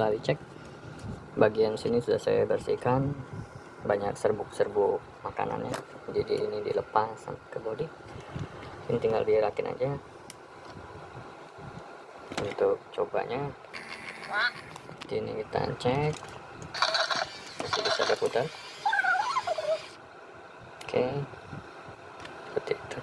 Setelah dicek, bagian sini sudah saya bersihkan, banyak serbuk-serbuk makanannya, jadi ini dilepas sampai ke bodi. Ini tinggal dirakin aja. Untuk cobanya, ini kita cek, masih bisa berputar. Oke, seperti itu.